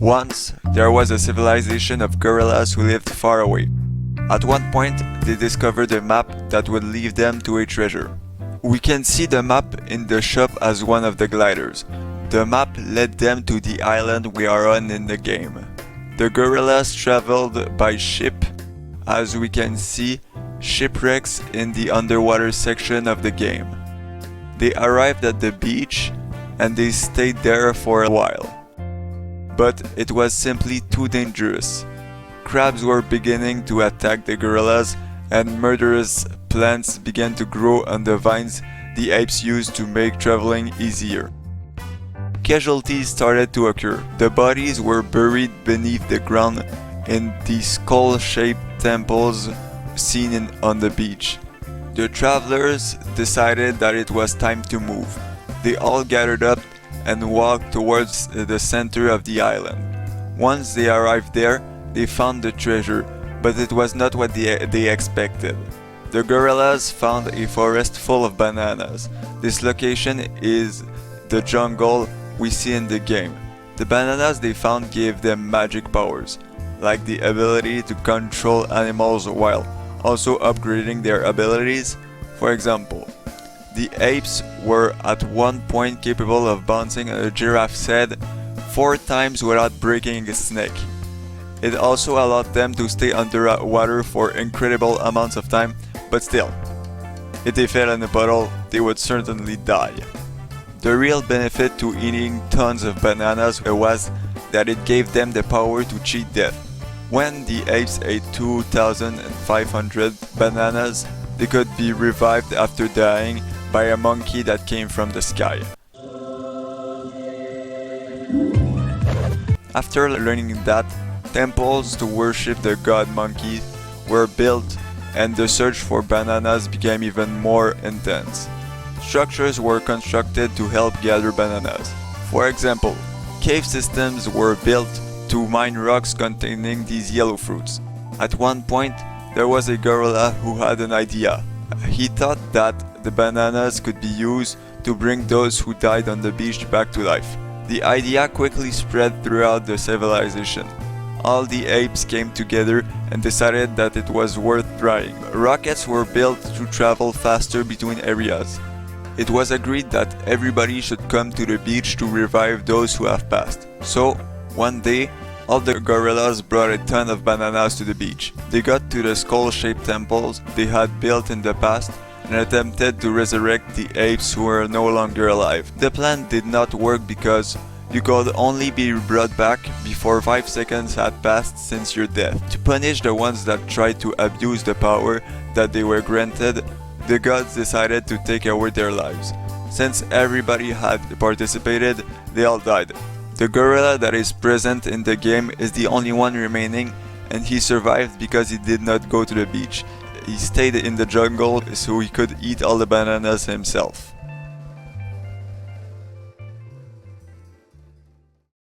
Once, there was a civilization of gorillas who lived far away. At one point, they discovered a map that would lead them to a treasure. We can see the map in the shop as one of the gliders. The map led them to the island we are on in the game. The gorillas traveled by ship, as we can see shipwrecks in the underwater section of the game. They arrived at the beach and they stayed there for a while. But it was simply too dangerous. Crabs were beginning to attack the gorillas and murderous plants began to grow on the vines the apes used to make traveling easier. Casualties started to occur. The bodies were buried beneath the ground in the skull-shaped temples seen on the beach. The travelers decided that it was time to move. They all gathered up and walked towards the center of the island. Once they arrived there, they found the treasure, but it was not what they expected. The gorillas found a forest full of bananas. This location is the jungle we see in the game. The bananas they found gave them magic powers, like the ability to control animals while also upgrading their abilities. For example, the apes were at one point capable of bouncing a giraffe's head 4 times without breaking a snake. It also allowed them to stay underwater for incredible amounts of time, but still, if they fell in a puddle, they would certainly die. The real benefit to eating tons of bananas was that it gave them the power to cheat death. When the apes ate 2,500 bananas, they could be revived after dying by a monkey that came from the sky. After learning that, temples to worship the god monkey were built and the search for bananas became even more intense. Structures were constructed to help gather bananas. For example, cave systems were built to mine rocks containing these yellow fruits. At one point, there was a gorilla who had an idea. He thought that the bananas could be used to bring those who died on the beach back to life. The idea quickly spread throughout the civilization. All the apes came together and decided that it was worth trying. Rockets were built to travel faster between areas. It was agreed that everybody should come to the beach to revive those who have passed. So, one day, all the gorillas brought a ton of bananas to the beach. They got to the skull-shaped temples they had built in the past and attempted to resurrect the apes who were no longer alive. The plan did not work because you could only be brought back before 5 seconds had passed since your death. To punish the ones that tried to abuse the power that they were granted, the gods decided to take away their lives. Since everybody had participated, they all died. The gorilla that is present in the game is the only one remaining, and he survived because he did not go to the beach. He stayed in the jungle so he could eat all the bananas himself.